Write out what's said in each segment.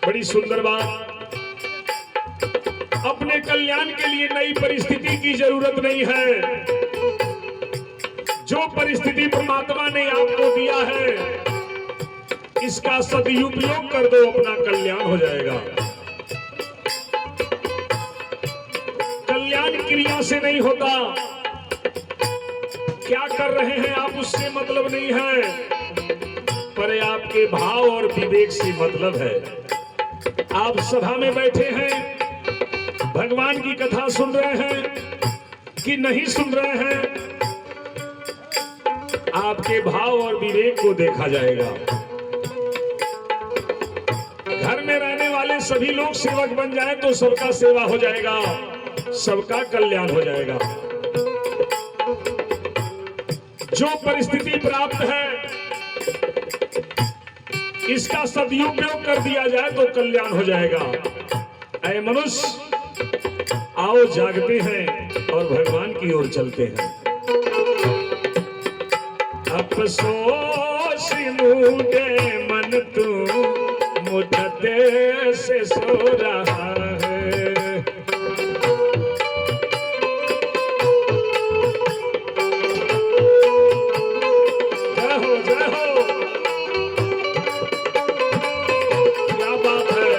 बड़ी सुंदर बात। अपने कल्याण के लिए नई परिस्थिति की जरूरत नहीं है। जो परिस्थिति परमात्मा ने आपको दिया है, इसका सदुपयोग कर दो, अपना कल्याण हो जाएगा। कल्याण क्रिया से नहीं होता, क्या कर रहे हैं आप उससे मतलब नहीं है, पर आपके भाव और विवेक से मतलब है। आप सभा में बैठे हैं, भगवान की कथा सुन रहे हैं कि नहीं सुन रहे हैं, आपके भाव और विवेक को देखा जाएगा। घर में रहने वाले सभी लोग सेवक बन जाएं तो सबका सेवा हो जाएगा, सबका कल्याण हो जाएगा। जो परिस्थिति प्राप्त है, इसका सदुपयोग कर दिया जाए तो कल्याण हो जाएगा। ऐ मनुष्य, आओ जागते हैं और भगवान की ओर चलते हैं। अफसोस मूडे मन तू मुद्दे से सो रहा है। जय हो, जय हो, क्या बात है।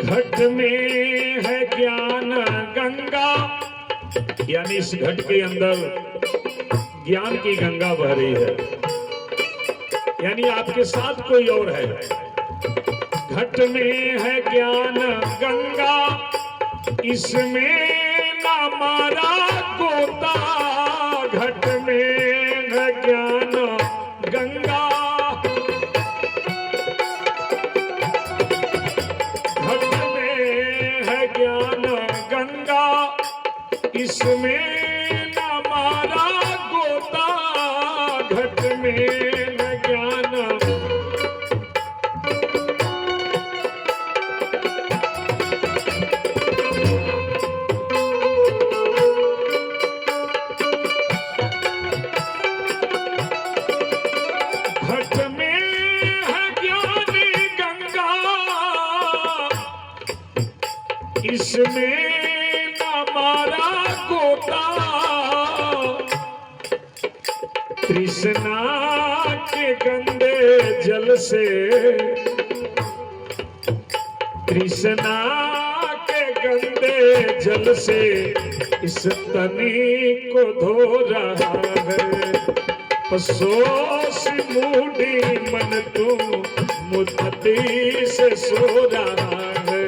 घट में है ज्ञान गंगा, यानी इस घट के अंदर ज्ञान की गंगा बह रही है, यानी आपके साथ कोई और है। घट में है ज्ञान गंगा, इसमें ना मारा गोता। घट में है ज्ञान गंगा, ज्ञान गंगा, इसमें न मारा गोता। घट में न ज्ञान, घट में है ज्ञान गंगा, इसमें न मारा गोता। कृष्णा के गंदे जल से, कृष्णा के गंदे जल से इस तनी को धो रहा है। अफसोस मूडी मन तू मुद्दती से सो रहा है।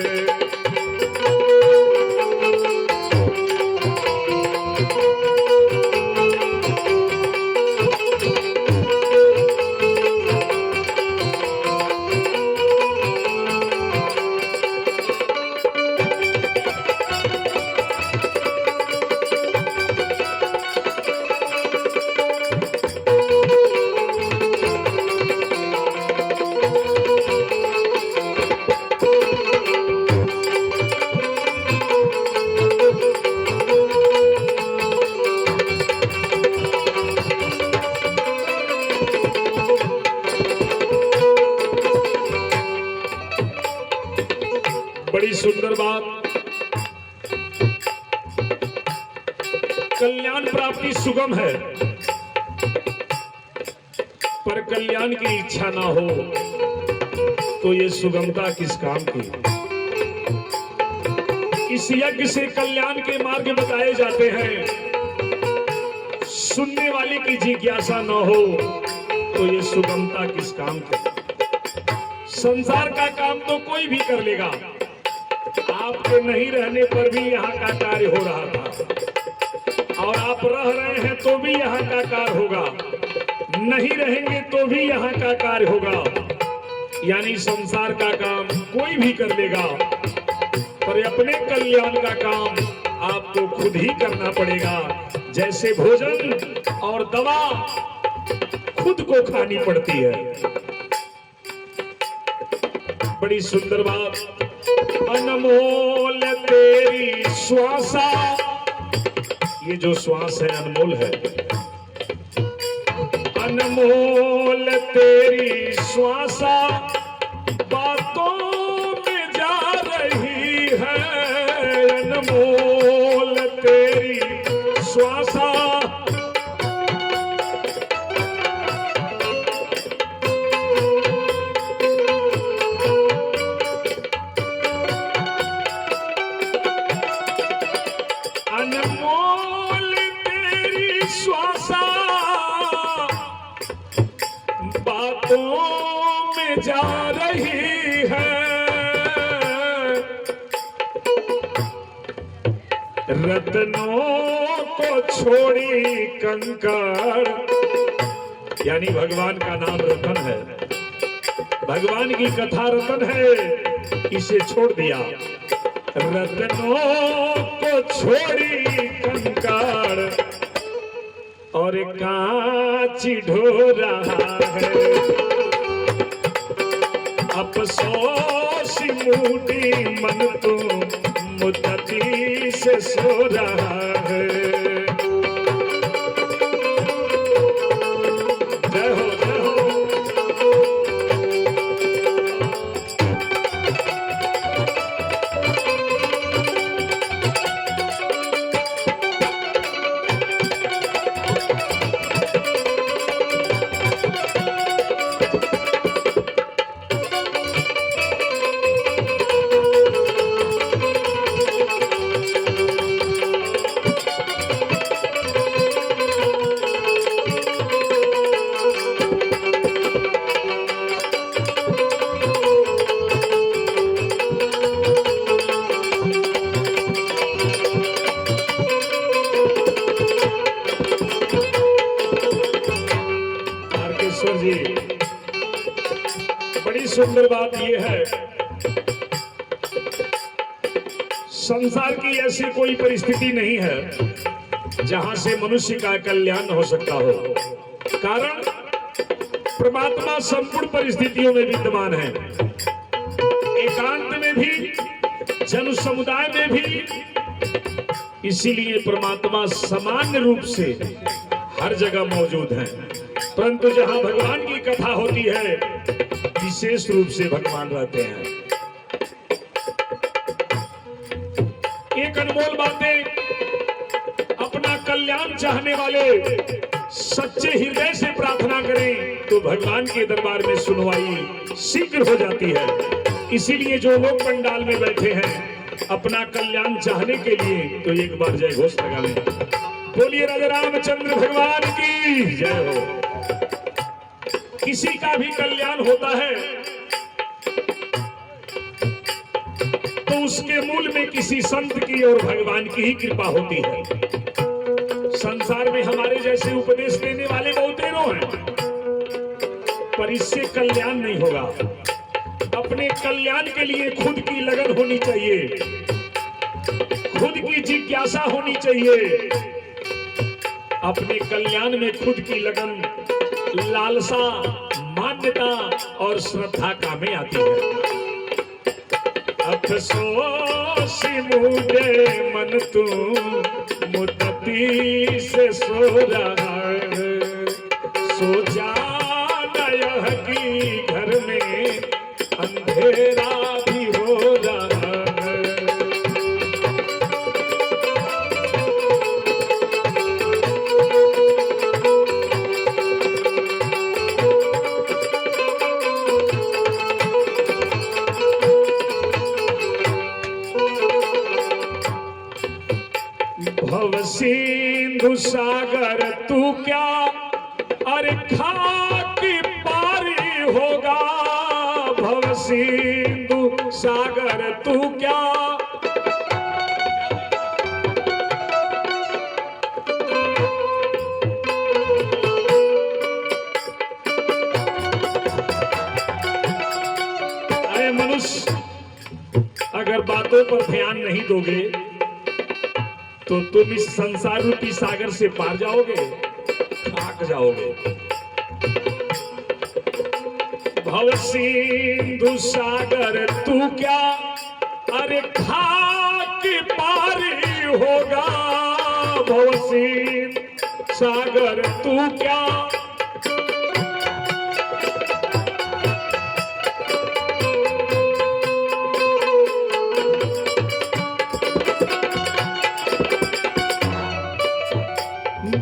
बड़ी सुंदर बात। कल्याण प्राप्ति सुगम है, पर कल्याण की इच्छा ना हो तो ये सुगमता किस काम की। इस यज्ञ से कल्याण के मार्ग बताए जाते हैं। सुनने वाले की जिज्ञासा न हो तो ये सुगमता किस काम की। संसार का काम तो कोई भी कर लेगा, आपके नहीं रहने पर भी यहाँ का कार्य हो रहा था, और आप रह रहे हैं तो भी यहाँ का कार्य होगा, नहीं रहेंगे तो भी यहाँ का कार्य होगा। यानी संसार का काम कोई भी कर लेगा, पर अपने कल्याण का काम आपको खुद ही करना पड़ेगा। जैसे भोजन और दवा खुद को खानी पड़ती है। बड़ी सुंदर बात, अनमोल तेरी श्वासा, ये जो श्वास है अनमोल है। अनमोल तेरी श्वासा बातों में जा रही है, अनमोल तेरी श्वासा। अनमोल तेरी श्वासा बातों में जा रही है, रत्नों को छोड़ी कंकड़, यानी भगवान का नाम रतन है, भगवान की कथा रतन है, इसे छोड़ दिया। रत्नों को छोड़ी कंकड़ और कांच ढो रहा है, अफसोस मूडी मन तो मुद्दती से सो रहा है। जय हो जय हो। जी, बड़ी सुंदर बात यह है, संसार की ऐसी कोई परिस्थिति नहीं है जहां से मनुष्य का कल्याण हो सकता हो। कारण परमात्मा संपूर्ण परिस्थितियों में विद्यमान है, एकांत में भी, जन समुदाय में भी। इसीलिए परमात्मा सामान्य रूप से हर जगह मौजूद है, परंतु जहां भगवान की कथा होती है विशेष रूप से भगवान रहते हैं। एक अनमोल बातें, अपना कल्याण चाहने वाले सच्चे हृदय से प्रार्थना करें तो भगवान के दरबार में सुनवाई शीघ्र हो जाती है। इसीलिए जो लोग पंडाल में बैठे हैं अपना कल्याण चाहने के लिए, तो एक बार जय घोष लगा लें। बोलिए राजा रामचंद्र भगवान की जय हो। किसी का भी कल्याण होता है तो उसके मूल में किसी संत की और भगवान की ही कृपा होती है। संसार में हमारे जैसे उपदेश देने वाले बहुतेरों हैं, पर इससे कल्याण नहीं होगा। अपने कल्याण के लिए खुद की लगन होनी चाहिए, खुद की जिज्ञासा होनी चाहिए। अपने कल्याण में खुद की लगन, लालसा, मान्यता और श्रद्धा कामे आती है। अफसोस मुझे मन तू मुद्दती से सो रहा है, सो जाना यह कि घर में अंधेरा भी हो रहा है। भव सिंधु सागर तू क्या, अरे खाक पारी होगा भव सिंधु सागर तू क्या। अरे मनुष्य अगर बातों पर ध्यान नहीं दोगे तो तुम इस संसार रूपी सागर से पार जाओगे, खाक जाओगे। भव सिंधु सागर तू क्या, अरे खाक पारी होगा भव सिंधु सागर तू क्या।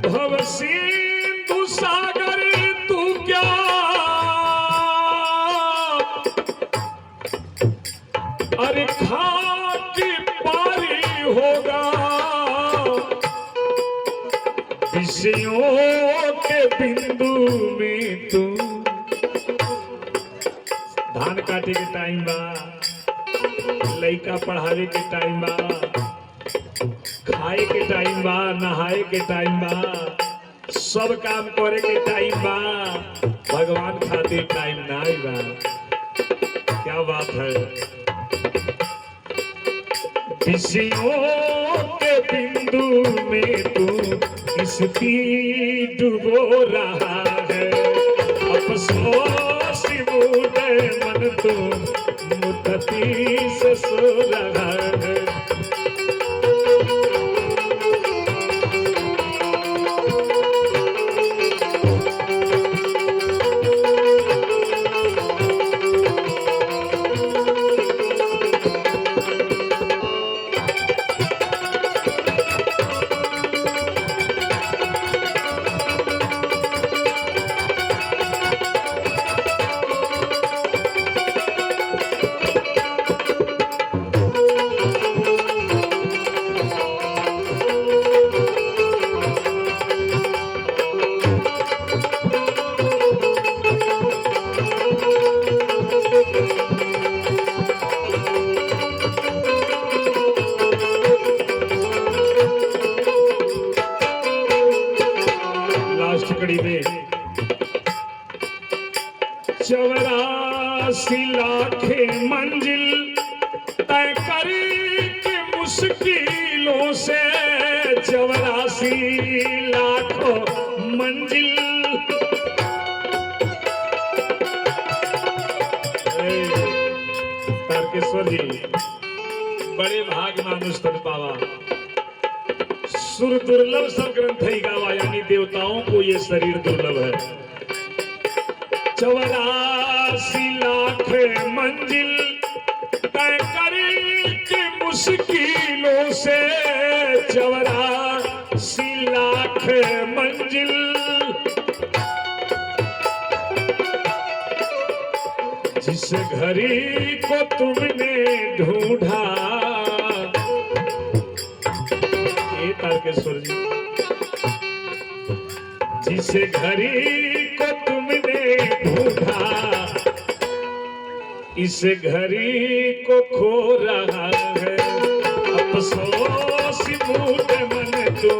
भव सिंधु सागर तू क्या, अरे खाक पारी होगा विषयों के बिंदु में तू। धान काटे के टाइम बा, लइका पढ़ावे के टाइम बा, खाए के टाइम बा, नहाए के टाइम बा, सब काम करे के टाइम बा, भगवान खातिर टाइम ना बा। क्या बात है। विषयों के बिंदु में तू किसकी डूबो रहा है, अफसोस मुझे मन तू मुद्दती से सो रहा है। में 84 लाख मंजिल तय करी के मुश्किलों से, 84 लाख मंजिल। तारकेश्वर जी बड़े भाग मानुष तन पावा, सुर दुर्लभ सब ग्रंथ ही गावा, यानी देवताओं को ये शरीर दुर्लभ है। 84 लाख मंजिल तय करी की मुश्किलों से, 84 लाख मंजिल। जिस घड़ी को तुमने ढूंढा, तारकेश्वर जी, जिस घड़ी को तुमने ढूंढा, इस घड़ी को खो रहा है। अफसोस मुझे मन तो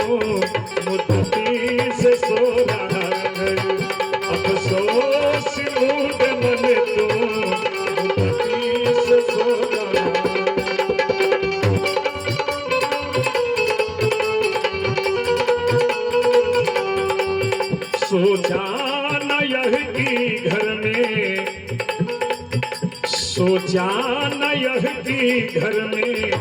मुद्दती से सो रहा है। अफसोस मुझे मन तो मुद्दती से सो रहा है। सोचा न यह की घर में, सोचा न यह की घर में